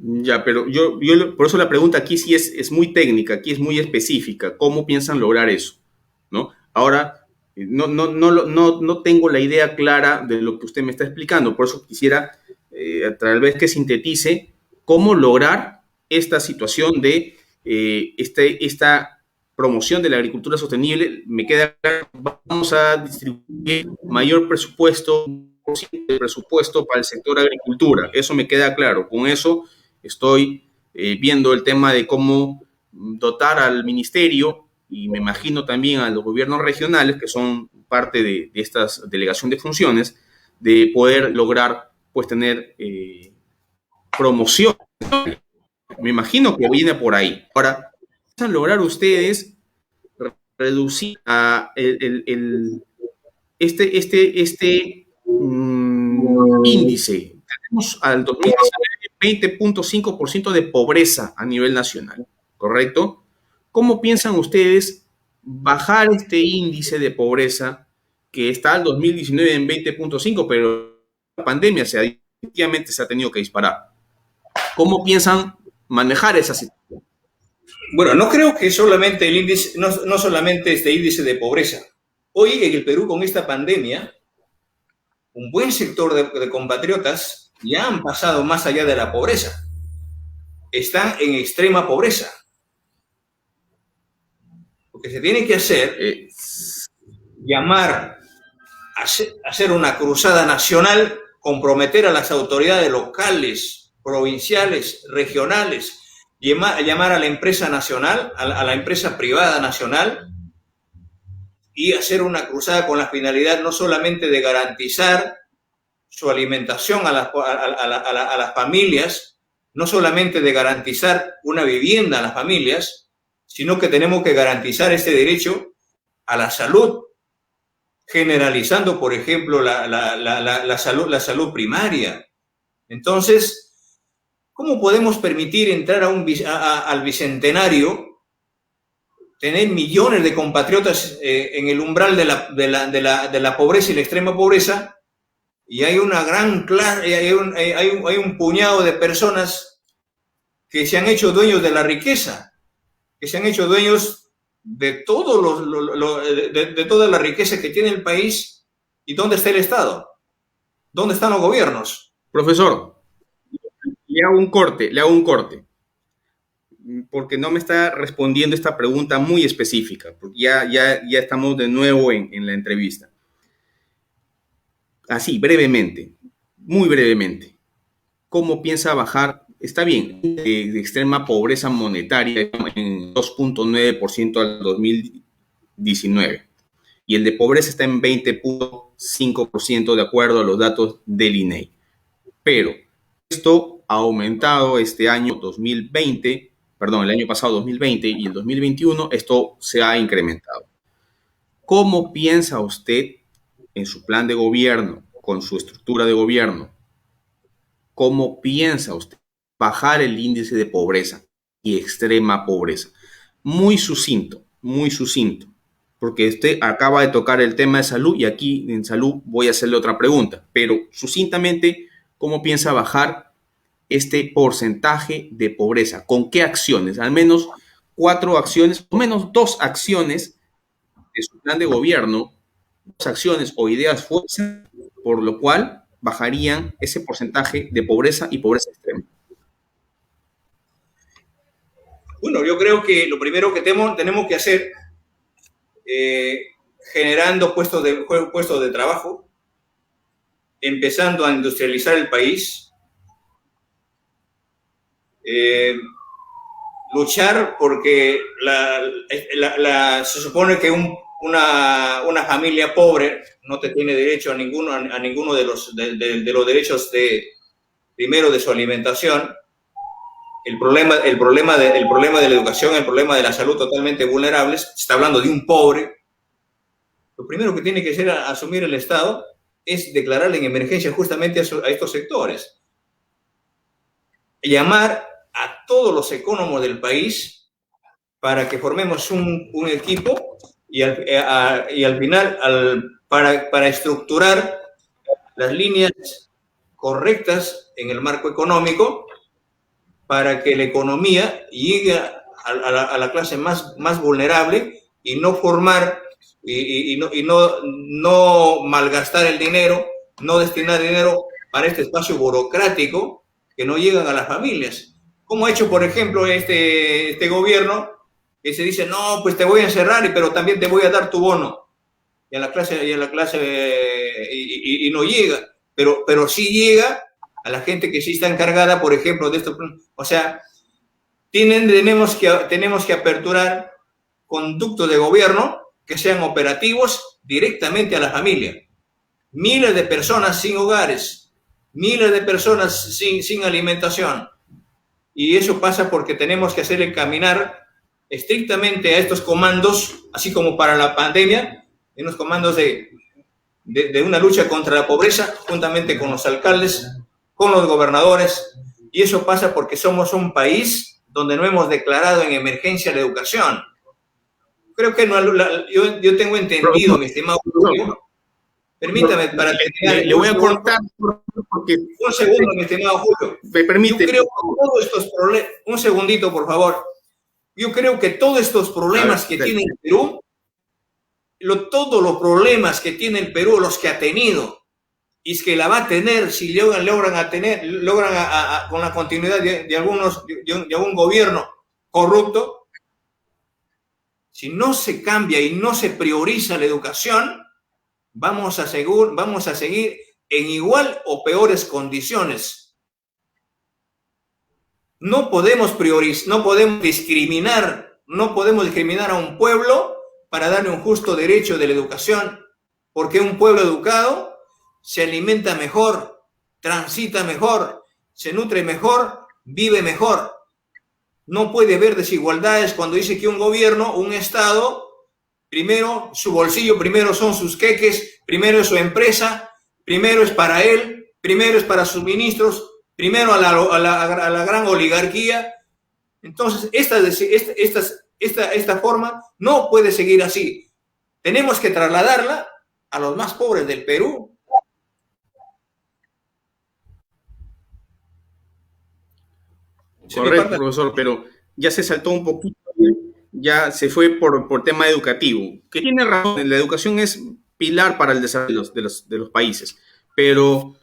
A: Ya, pero yo por eso la pregunta aquí sí es muy técnica, aquí es muy específica. ¿Cómo piensan lograr eso? ¿No? Ahora, no tengo la idea clara de lo que usted me está explicando, por eso quisiera tal vez que sintetice cómo lograr esta situación de esta promoción de la agricultura sostenible. Me queda claro, vamos a distribuir mayor presupuesto, presupuesto para el sector agricultura. Eso me queda claro. Con eso estoy viendo el tema de cómo dotar al ministerio y me imagino también a los gobiernos regionales, que son parte de esta delegación de funciones, de poder lograr pues tener promoción. Me imagino que viene por ahí. Ahora, ¿piensan lograr ustedes reducir este índice? Tenemos al 2019 20.5% de pobreza a nivel nacional, ¿correcto? ¿Cómo piensan ustedes bajar este índice de pobreza que está al 2019 en 20.5, pero la pandemia definitivamente se ha tenido que disparar? ¿Cómo piensan manejar esa situación?
B: Bueno, no creo que solamente el índice, no solamente este índice de pobreza. Hoy en el Perú, con esta pandemia, un buen sector de compatriotas ya han pasado más allá de la pobreza. Están en extrema pobreza. Lo que se tiene que hacer es llamar a hacer una cruzada nacional, comprometer a las autoridades locales, provinciales, regionales, llamar a la empresa nacional, a la empresa privada nacional, y hacer una cruzada con la finalidad no solamente de garantizar su alimentación a las familias, no solamente de garantizar una vivienda a las familias, sino que tenemos que garantizar este derecho a la salud, generalizando, por ejemplo, la salud primaria. Entonces, ¿cómo podemos permitir entrar al bicentenario, tener millones de compatriotas en el umbral de la pobreza y la extrema pobreza, y hay una gran clase, hay un puñado de personas que se han hecho dueños de la riqueza, que se han hecho dueños de de toda la riqueza que tiene el país? ¿Y dónde está el Estado? ¿Dónde están los gobiernos?
A: Profesor, le hago un corte, porque no me está respondiendo esta pregunta muy específica, porque ya estamos de nuevo en la entrevista. Así, brevemente, muy brevemente, ¿cómo piensa bajar? Está bien, de extrema pobreza monetaria en 2.9% al 2019, y el de pobreza está en 20.5% de acuerdo a los datos del INEI. Pero esto ha aumentado este año 2020, perdón, el año pasado 2020 y el 2021, esto se ha incrementado. ¿Cómo piensa usted en su plan de gobierno, con su estructura de gobierno, cómo piensa usted bajar el índice de pobreza y extrema pobreza? Muy sucinto, porque usted acaba de tocar el tema de salud y aquí en salud voy a hacerle otra pregunta, pero sucintamente, ¿cómo piensa bajar este porcentaje de pobreza? ¿Con qué acciones? Al menos 4 acciones, o menos 2 acciones de su plan de gobierno, 2 acciones o ideas fuertes, por lo cual bajarían ese porcentaje de pobreza y pobreza extrema.
B: Bueno, yo creo que lo primero que tenemos que hacer, generando puestos de trabajo, empezando a industrializar el país, luchar porque se supone que una familia pobre no te tiene derecho a ninguno de los derechos primero de su alimentación. El problema de la educación, el problema de la salud totalmente vulnerables, se está hablando de un pobre. Lo primero que tiene que hacer asumir el Estado es declarar en emergencia justamente a estos sectores. Llamar a todos los economos del país para que formemos un equipo y al final para estructurar las líneas correctas en el marco económico para que la economía llegue a la clase más vulnerable y no formar y no malgastar el dinero, no destinar dinero para este espacio burocrático que no llegan a las familias. Como ha hecho, por ejemplo, este gobierno, que se dice, no, pues te voy a encerrar, pero también te voy a dar tu bono. Y a la clase, y no llega. Pero sí llega a la gente que sí está encargada, por ejemplo, de esto. O sea, tenemos que aperturar conductos de gobierno que sean operativos directamente a la familia. Miles de personas sin hogares, miles de personas sin alimentación. Y eso pasa porque tenemos que hacer encaminar estrictamente a estos comandos, así como para la pandemia, en los comandos de una lucha contra la pobreza, juntamente con los alcaldes, con los gobernadores. Y eso pasa porque somos un país donde no hemos declarado en emergencia la educación. Creo que no, yo tengo entendido, mi estimado Julio. Permítame, para terminar.
A: Le voy a cortar porque...
B: Un segundo, mi estimado Julio.
A: Me permite.
B: Yo creo que todos estos problemas... Un segundito, por favor. Yo creo que todos estos problemas que tiene el Perú, todos los problemas que tiene el Perú, los que ha tenido, y es que la va a tener si logran con la continuidad de algún gobierno corrupto, si no se cambia y no se prioriza la educación, vamos a seguir en igual o peores condiciones. No podemos discriminar a un pueblo para darle un justo derecho de la educación, porque un pueblo educado se alimenta mejor, transita mejor, se nutre mejor, vive mejor. No puede haber desigualdades cuando dice que un gobierno, un Estado, primero su bolsillo, primero son sus queques, primero es su empresa, primero es para él, primero es para sus ministros, primero a la gran oligarquía. Entonces, esta forma no puede seguir así. Tenemos que trasladarla a los más pobres del Perú.
A: Correcto, profesor, pero ya se saltó un poquito, ya se fue por tema educativo, que tiene razón, la educación es pilar para el desarrollo de los países, pero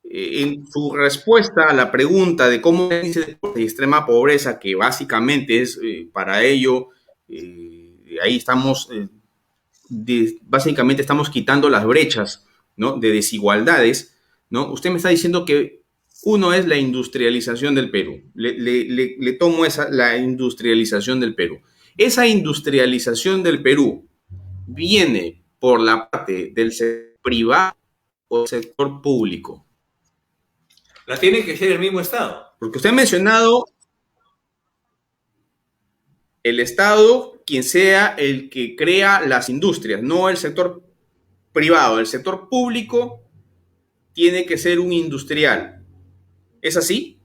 A: en su respuesta a la pregunta de cómo es el de extrema pobreza, que básicamente es para ello, ahí estamos, básicamente estamos quitando las brechas, ¿no?, de desigualdades, ¿no? Usted me está diciendo que uno es la industrialización del Perú. Le tomo la industrialización del Perú. Esa industrialización del Perú viene por la parte del sector privado o del sector público.
B: La tiene que ser el mismo Estado.
A: Porque usted ha mencionado el Estado, quien sea el que crea las industrias, no el sector privado. El sector público tiene que ser un industrial. ¿Es así?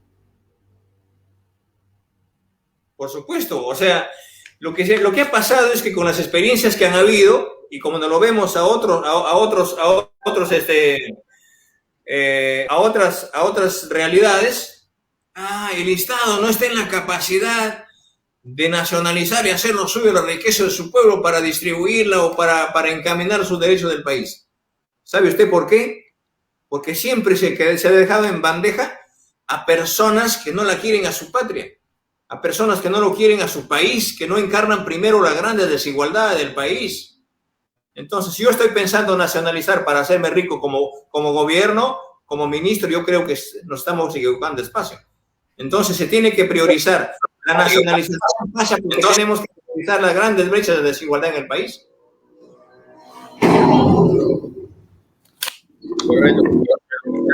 B: Por supuesto. O sea, lo que ha pasado es que con las experiencias que han habido, y como nos lo vemos a otras realidades, el Estado no está en la capacidad de nacionalizar y hacer lo suyo la riqueza de su pueblo para distribuirla o para encaminar sus derechos del país. ¿Sabe usted por qué? Porque siempre se ha dejado en bandeja a personas que no la quieren a su patria, a personas que no lo quieren a su país, que no encarnan primero las grandes desigualdades del país. Entonces, si yo estoy pensando nacionalizar para hacerme rico como gobierno, como ministro, yo creo que nos estamos equivocando despacio. Entonces, se tiene que priorizar. La nacionalización pasa porque tenemos que priorizar las grandes brechas de desigualdad en el país.
A: Correcto.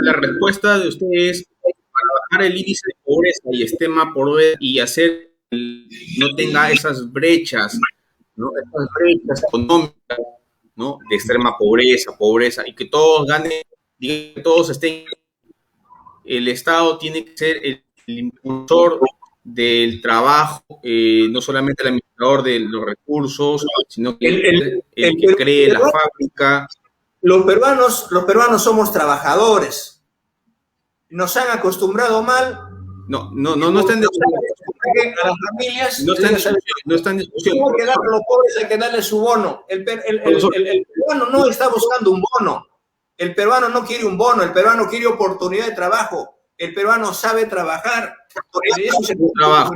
A: La respuesta de usted es para bajar el índice de pobreza y extrema pobreza y hacer no tenga esas brechas, ¿no?, esas brechas económicas, ¿no?, de extrema pobreza, y que todos ganen, que todos estén. El Estado tiene que ser el impulsor del trabajo, no solamente el administrador de los recursos, sino que el que cree la fábrica.
B: Los peruanos somos trabajadores. Nos han acostumbrado mal.
A: No está en discusión.
B: A las familias
A: no está en discusión.
B: Hay que darle a los pobres, hay que darle su bono. El peruano no está buscando un bono. El peruano no quiere un bono. El peruano quiere oportunidad de trabajo. El peruano sabe trabajar. Eso se
A: trabajo.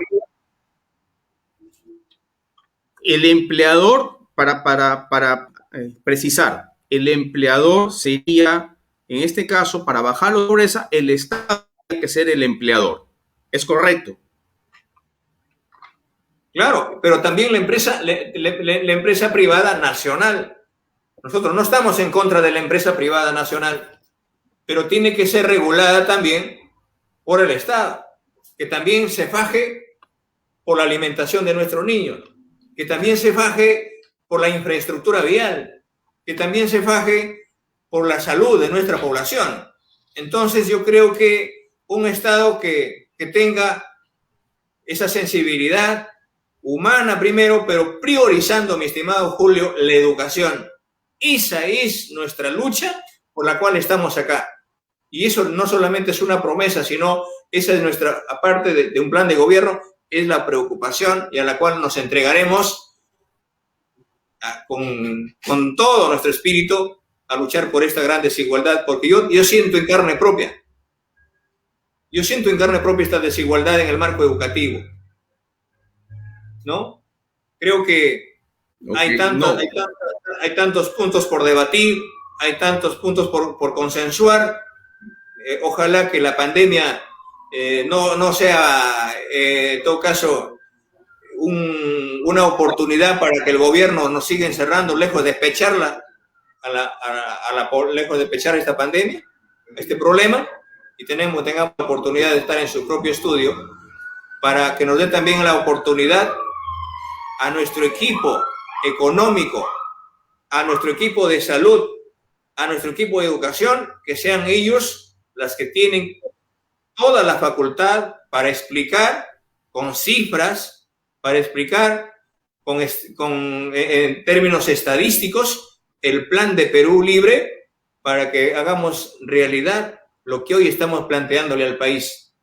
A: El empleador, para precisar, el empleador sería, en este caso, para bajar la pobreza, el Estado tiene que ser el empleador. ¿Es correcto?
B: Claro, pero también la empresa privada nacional. Nosotros no estamos en contra de la empresa privada nacional, pero tiene que ser regulada también por el Estado, que también se faje por la alimentación de nuestros niños, que también se faje por la infraestructura vial, que también se faje por la salud de nuestra población. Entonces yo creo que un Estado que tenga esa sensibilidad humana primero, pero priorizando, mi estimado Julio, la educación. Esa es nuestra lucha por la cual estamos acá. Y eso no solamente es una promesa, sino esa es nuestra, aparte de un plan de gobierno, es la preocupación y a la cual nos entregaremos con todo nuestro espíritu a luchar por esta gran desigualdad, porque yo siento en carne propia. Yo siento en carne propia esta desigualdad en el marco educativo, ¿no? Creo que hay tantos puntos por debatir, hay tantos puntos por consensuar. Ojalá que la pandemia no sea, en todo caso, una oportunidad para que el gobierno nos siga encerrando, lejos de despecharla, lejos de despechar esta pandemia, este problema, y tengamos la oportunidad de estar en su propio estudio para que nos dé también la oportunidad a nuestro equipo económico, a nuestro equipo de salud, a nuestro equipo de educación, que sean ellos las que tienen toda la facultad para explicar con cifras, para explicar en términos estadísticos el plan de Perú Libre, para que hagamos realidad lo que hoy estamos planteándole al país.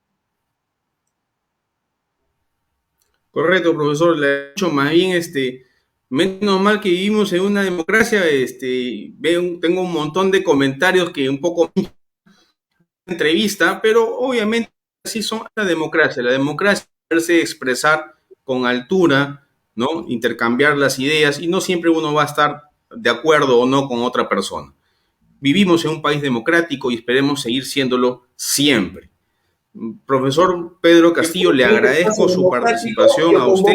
A: Correcto, profesor. Le he dicho más bien, menos mal que vivimos en una democracia. Tengo un montón de comentarios que un poco entrevista, pero obviamente así son la democracia. La democracia es poderse expresar con altura, ¿no? Intercambiar las ideas, y no siempre uno va a estar de acuerdo o no con otra persona. Vivimos en un país democrático y esperemos seguir siéndolo siempre. Profesor Pedro Castillo, le agradezco su participación a usted.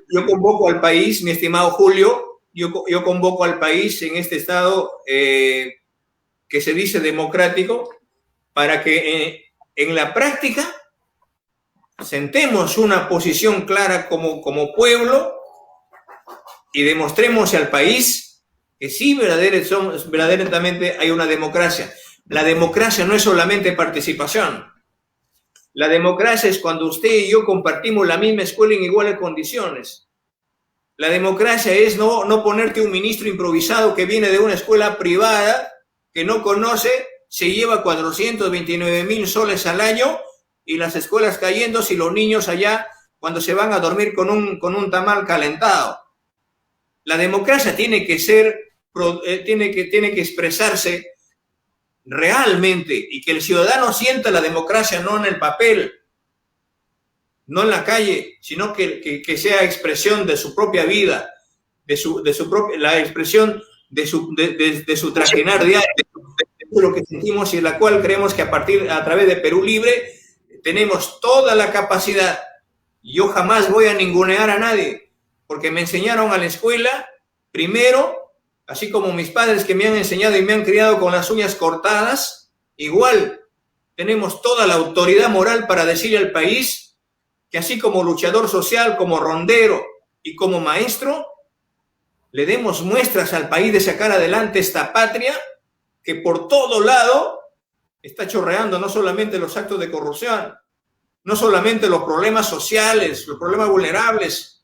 B: Yo convoco al país, mi estimado Julio, yo convoco al país en este estado que se dice democrático, para que en la práctica sentemos una posición clara como pueblo y demostremos al país que sí, verdaderamente hay una democracia. La democracia no es solamente participación. La democracia es cuando usted y yo compartimos la misma escuela en iguales condiciones. La democracia es no ponerte un ministro improvisado que viene de una escuela privada, que no conoce, se lleva 429,000 soles al año, y las escuelas cayéndose y los niños allá cuando se van a dormir con un tamal calentado. La democracia tiene que expresarse realmente, y que el ciudadano sienta la democracia no en el papel, no en la calle, sino que sea expresión de su propia vida, la expresión de su trajinar diario, de lo que sentimos, y la cual creemos que a través de Perú Libre tenemos toda la capacidad. Yo jamás voy a ningunear a nadie, porque me enseñaron a la escuela, primero, así como mis padres que me han enseñado y me han criado con las uñas cortadas, igual tenemos toda la autoridad moral para decirle al país que, así como luchador social, como rondero y como maestro, le demos muestras al país de sacar adelante esta patria que por todo lado está chorreando no solamente los actos de corrupción, no solamente los problemas sociales, los problemas vulnerables.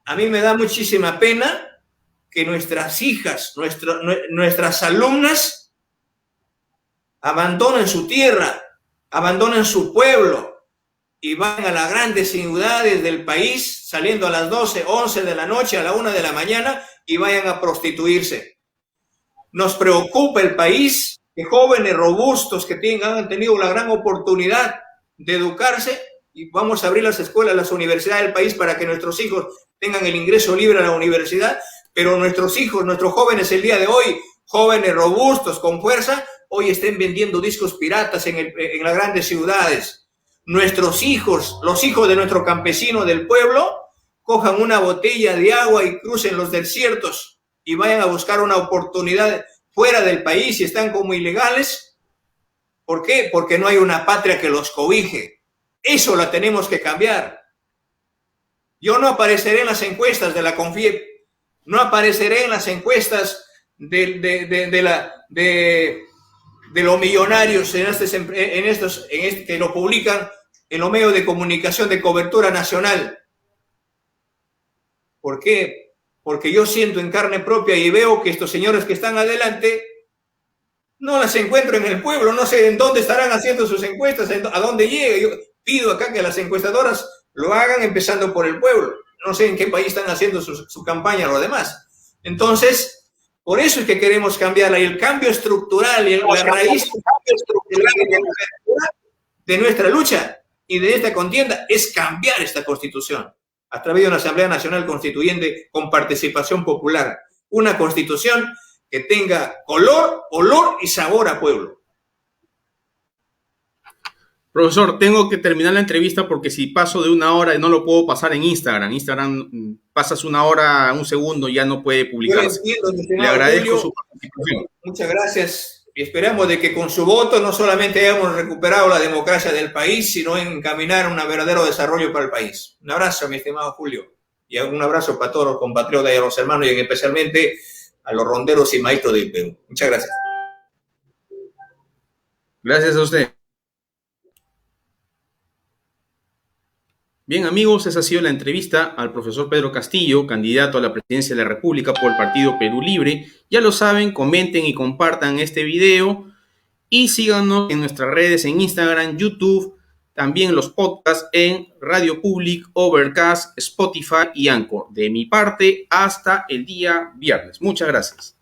B: A mí me da muchísima pena que nuestras hijas, nuestras alumnas abandonen su tierra, abandonen su pueblo y van a las grandes ciudades del país, saliendo a las 12, 11 de la noche, a la 1 de la mañana, y vayan a prostituirse. Nos preocupa el país que jóvenes robustos que han tenido la gran oportunidad de educarse, y vamos a abrir las escuelas, las universidades del país para que nuestros hijos tengan el ingreso libre a la universidad, pero nuestros hijos, nuestros jóvenes el día de hoy, jóvenes robustos, con fuerza, hoy estén vendiendo discos piratas en las grandes ciudades. Nuestros hijos, los hijos de nuestro campesino del pueblo, cojan una botella de agua y crucen los desiertos y vayan a buscar una oportunidad fuera del país y están como ilegales. ¿Por qué? Porque no hay una patria que los cobije. Eso la tenemos que cambiar. Yo no apareceré en las encuestas de la CONFIEP, no apareceré en las encuestas de los millonarios que lo publican en los medios de comunicación de cobertura nacional. ¿Por qué? Porque yo siento en carne propia y veo que estos señores que están adelante no las encuentro en el pueblo, no sé en dónde estarán haciendo sus encuestas, a dónde llega. Yo pido acá que las encuestadoras lo hagan empezando por el pueblo. No sé en qué país están haciendo su campaña los demás. Entonces, por eso es que queremos cambiarla. Y el cambio estructural y la raíz de nuestra lucha y de esta contienda es cambiar esta Constitución a través de una Asamblea Nacional Constituyente con participación popular. Una Constitución que tenga color, olor y sabor a pueblo.
A: Profesor, tengo que terminar la entrevista porque si paso de 1 hora no lo puedo pasar en Instagram. Instagram pasas 1 hora, 1 segundo, ya no puede publicarse. Le agradezco Julio, su participación.
B: Muchas gracias y esperamos de que con su voto no solamente hayamos recuperado la democracia del país, sino encaminar un verdadero desarrollo para el país. Un abrazo, mi estimado Julio, y un abrazo para todos los compatriotas y a los hermanos y especialmente a los ronderos y maestros del Perú. Muchas gracias.
A: Gracias a usted. Bien, amigos, esa ha sido la entrevista al profesor Pedro Castillo, candidato a la presidencia de la República por el Partido Perú Libre. Ya lo saben, comenten y compartan este video y síganos en nuestras redes en Instagram, YouTube, también los podcasts en Radio Public, Overcast, Spotify y Anchor. De mi parte, hasta el día viernes. Muchas gracias.